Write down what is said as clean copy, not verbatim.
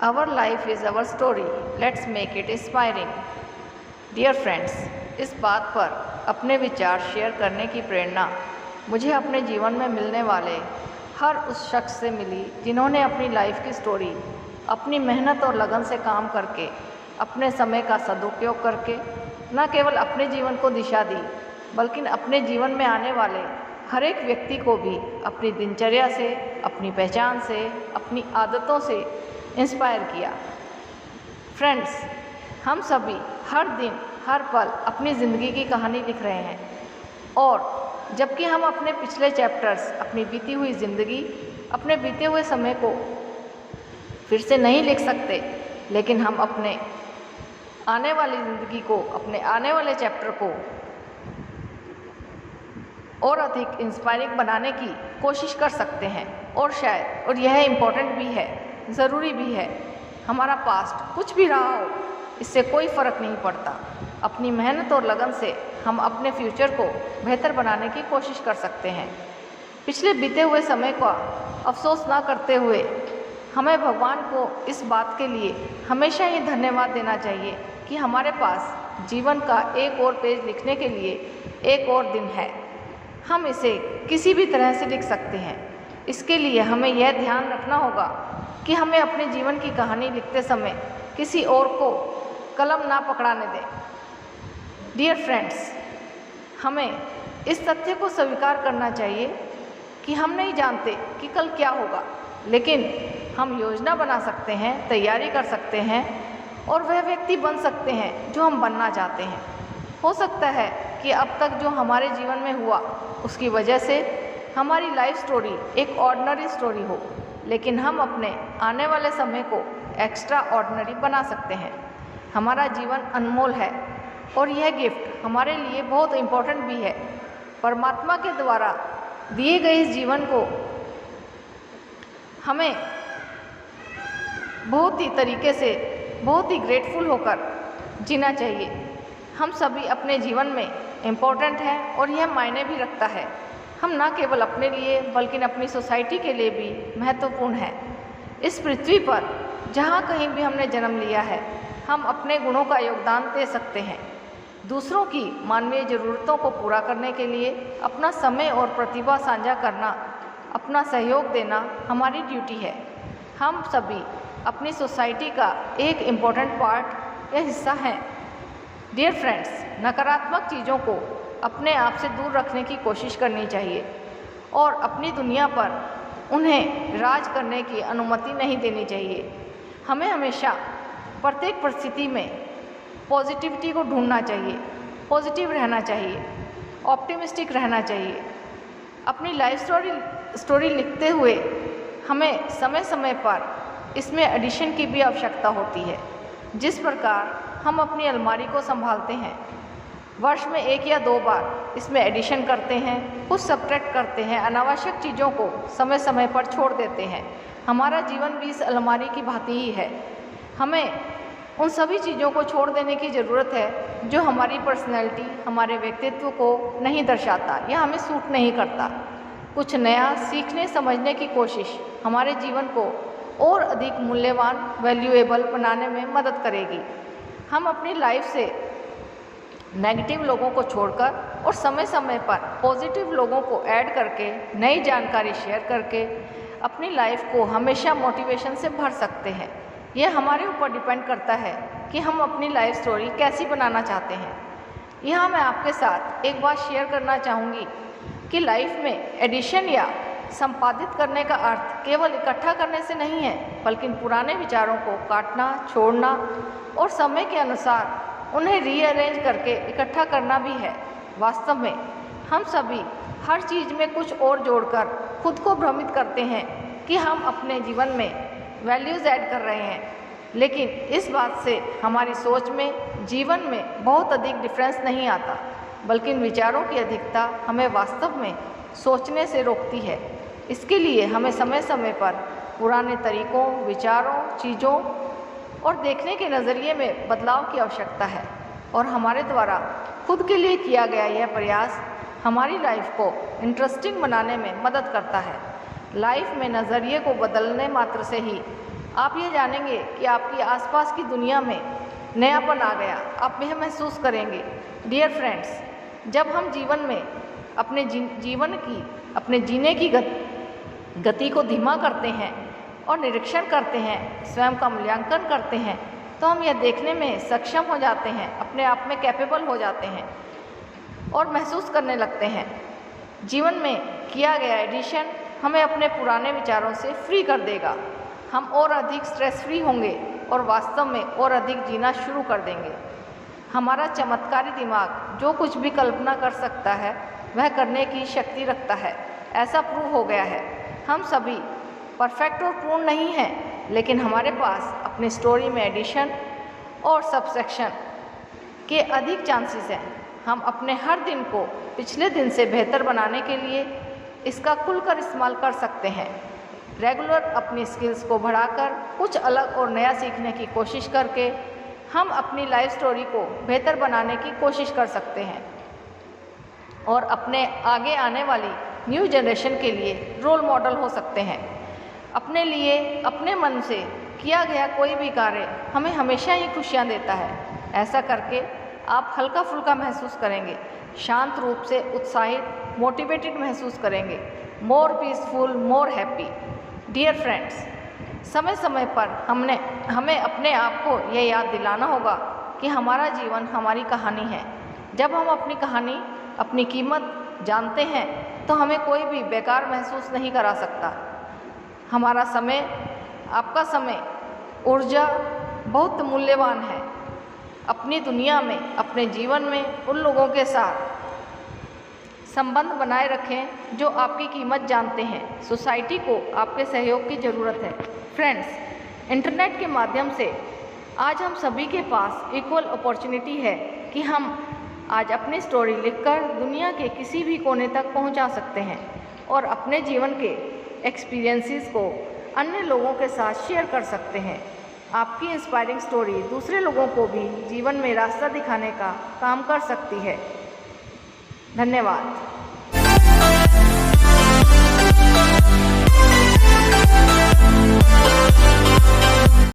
Our life is our story. Let's make it inspiring. Dear friends, इस बात पर अपने विचार शेयर करने की प्रेरणा मुझे अपने जीवन में मिलने वाले हर उस शख्स से मिली जिन्होंने अपनी लाइफ की स्टोरी अपनी मेहनत और लगन से काम करके, अपने समय का सदुपयोग करके न केवल अपने जीवन को दिशा दी, बल्कि अपने जीवन में आने वाले हर एक व्यक्ति को भी अपनी दिनचर्या से, अपनी पहचान से, अपनी आदतों से इंस्पायर किया। फ्रेंड्स, हम सभी हर दिन हर पल अपनी ज़िंदगी की कहानी लिख रहे हैं और जबकि हम अपने पिछले चैप्टर्स, अपनी बीती हुई ज़िंदगी, अपने बीते हुए समय को फिर से नहीं लिख सकते, लेकिन हम अपने आने वाली ज़िंदगी को, अपने आने वाले चैप्टर को और अधिक इंस्पायरिंग बनाने की कोशिश कर सकते हैं। और शायद, और यह इम्पोर्टेंट भी है, ज़रूरी भी है, हमारा पास्ट कुछ भी रहा हो, इससे कोई फ़र्क नहीं पड़ता। अपनी मेहनत और लगन से हम अपने फ्यूचर को बेहतर बनाने की कोशिश कर सकते हैं। पिछले बीते हुए समय का अफसोस ना करते हुए हमें भगवान को इस बात के लिए हमेशा ही धन्यवाद देना चाहिए कि हमारे पास जीवन का एक और पेज लिखने के लिए एक और दिन है। हम इसे किसी भी तरह से लिख सकते हैं। इसके लिए हमें यह ध्यान रखना होगा कि हमें अपने जीवन की कहानी लिखते समय किसी और को कलम ना पकड़ाने दें। डियर फ्रेंड्स, हमें इस तथ्य को स्वीकार करना चाहिए कि हम नहीं जानते कि कल क्या होगा, लेकिन हम योजना बना सकते हैं, तैयारी कर सकते हैं और वह व्यक्ति बन सकते हैं जो हम बनना चाहते हैं। हो सकता है कि अब तक जो हमारे जीवन में हुआ उसकी वजह से हमारी लाइफ स्टोरी एक ऑर्डिनरी स्टोरी हो, लेकिन हम अपने आने वाले समय को एक्स्ट्रा ऑर्डिनरी बना सकते हैं। हमारा जीवन अनमोल है और यह गिफ्ट हमारे लिए बहुत इम्पोर्टेंट भी है। परमात्मा के द्वारा दिए गए इस जीवन को हमें बहुत ही तरीके से, बहुत ही ग्रेटफुल होकर जीना चाहिए। हम सभी अपने जीवन में इम्पोर्टेंट हैं और यह मायने भी रखता है। हम न केवल अपने लिए बल्कि अपनी सोसाइटी के लिए भी महत्वपूर्ण हैं। इस पृथ्वी पर जहाँ कहीं भी हमने जन्म लिया है, हम अपने गुणों का योगदान दे सकते हैं। दूसरों की मानवीय ज़रूरतों को पूरा करने के लिए अपना समय और प्रतिभा साझा करना, अपना सहयोग देना हमारी ड्यूटी है। हम सभी अपनी सोसाइटी का एक इम्पोर्टेंट पार्ट या हिस्सा हैं। डियर फ्रेंड्स, नकारात्मक चीज़ों को अपने आप से दूर रखने की कोशिश करनी चाहिए और अपनी दुनिया पर उन्हें राज करने की अनुमति नहीं देनी चाहिए। हमें हमेशा प्रत्येक परिस्थिति में पॉजिटिविटी को ढूंढना चाहिए, पॉजिटिव रहना चाहिए, ऑप्टिमिस्टिक रहना चाहिए। अपनी लाइफ स्टोरी लिखते हुए हमें समय समय पर इसमें एडिशन की भी आवश्यकता होती है। जिस प्रकार हम अपनी अलमारी को संभालते हैं, वर्ष में 1 या 2 बार इसमें एडिशन करते हैं, कुछ सब्ट्रैक्ट करते हैं, अनावश्यक चीज़ों को समय समय पर छोड़ देते हैं। हमारा जीवन भी इस अलमारी की भांति ही है। हमें उन सभी चीज़ों को छोड़ देने की ज़रूरत है जो हमारी पर्सनैलिटी, हमारे व्यक्तित्व को नहीं दर्शाता या हमें सूट नहीं करता। कुछ नया सीखने समझने की कोशिश हमारे जीवन को और अधिक मूल्यवान, वैल्यूएबल बनाने में मदद करेगी। हम अपनी लाइफ से नेगेटिव लोगों को छोड़कर और समय समय पर पॉजिटिव लोगों को ऐड करके, नई जानकारी शेयर करके अपनी लाइफ को हमेशा मोटिवेशन से भर सकते हैं। यह हमारे ऊपर डिपेंड करता है कि हम अपनी लाइफ स्टोरी कैसी बनाना चाहते हैं। यहाँ मैं आपके साथ एक बात शेयर करना चाहूँगी कि लाइफ में एडिशन या संपादित करने का अर्थ केवल इकट्ठा करने से नहीं है, बल्कि पुराने विचारों को काटना, छोड़ना और समय के अनुसार उन्हें रीअरेंज करके इकट्ठा करना भी है। वास्तव में हम सभी हर चीज़ में कुछ और जोड़कर खुद को भ्रमित करते हैं कि हम अपने जीवन में वैल्यूज़ ऐड कर रहे हैं, लेकिन इस बात से हमारी सोच में, जीवन में बहुत अधिक डिफरेंस नहीं आता, बल्कि विचारों की अधिकता हमें वास्तव में सोचने से रोकती है। इसके लिए हमें समय समय पर पुराने तरीकों, विचारों, चीज़ों और देखने के नज़रिए में बदलाव की आवश्यकता है और हमारे द्वारा खुद के लिए किया गया यह प्रयास हमारी लाइफ को इंटरेस्टिंग बनाने में मदद करता है। लाइफ में नज़रिए को बदलने मात्र से ही आप ये जानेंगे कि आपकी आसपास की दुनिया में नयापन आ गया, आप यह महसूस करेंगे। डियर फ्रेंड्स, जब हम जीवन में अपने अपने जीने की गति को धीमा करते हैं और निरीक्षण करते हैं, स्वयं का मूल्यांकन करते हैं, तो हम यह देखने में सक्षम हो जाते हैं, अपने आप में कैपेबल हो जाते हैं और महसूस करने लगते हैं। जीवन में किया गया एडिशन हमें अपने पुराने विचारों से फ्री कर देगा। हम और अधिक स्ट्रेस फ्री होंगे और वास्तव में और अधिक जीना शुरू कर देंगे। हमारा चमत्कारी दिमाग जो कुछ भी कल्पना कर सकता है वह करने की शक्ति रखता है। ऐसा प्रूव हो गया है। हम सभी परफेक्ट और पूर्ण नहीं हैं, लेकिन हमारे पास अपनी स्टोरी में एडिशन और सब्सट्रैक्शन के अधिक चांसेस हैं। हम अपने हर दिन को पिछले दिन से बेहतर बनाने के लिए इसका खुलकर इस्तेमाल कर सकते हैं। रेगुलर अपनी स्किल्स को बढ़ाकर कुछ अलग और नया सीखने की कोशिश करके हम अपनी लाइफ स्टोरी को बेहतर बनाने की कोशिश कर सकते हैं और अपने आगे आने वाली न्यू जनरेशन के लिए रोल मॉडल हो सकते हैं। अपने लिए अपने मन से किया गया कोई भी कार्य हमें हमेशा ही खुशियाँ देता है। ऐसा करके आप हल्का फुल्का महसूस करेंगे, शांत रूप से उत्साहित, मोटिवेटेड महसूस करेंगे, more peaceful, more happy. Dear friends, समय समय पर हमें अपने आप को यह याद दिलाना होगा कि हमारा जीवन हमारी कहानी है। जब हम अपनी कहानी, अपनी कीमत जानते हैं तो हमें कोई भी बेकार महसूस नहीं करा सकता। हमारा समय, आपका समय, ऊर्जा बहुत मूल्यवान है। अपनी दुनिया में, अपने जीवन में उन लोगों के साथ संबंध बनाए रखें जो आपकी कीमत जानते हैं। सोसाइटी को आपके सहयोग की ज़रूरत है। फ्रेंड्स, इंटरनेट के माध्यम से आज हम सभी के पास इक्वल अपॉर्चुनिटी है कि हम आज अपनी स्टोरी लिखकर दुनिया के किसी भी कोने तक पहुंचा सकते हैं और अपने जीवन के एक्सपीरियंसेस को अन्य लोगों के साथ शेयर कर सकते हैं। आपकी इंस्पायरिंग स्टोरी दूसरे लोगों को भी जीवन में रास्ता दिखाने का काम कर सकती है। धन्यवाद।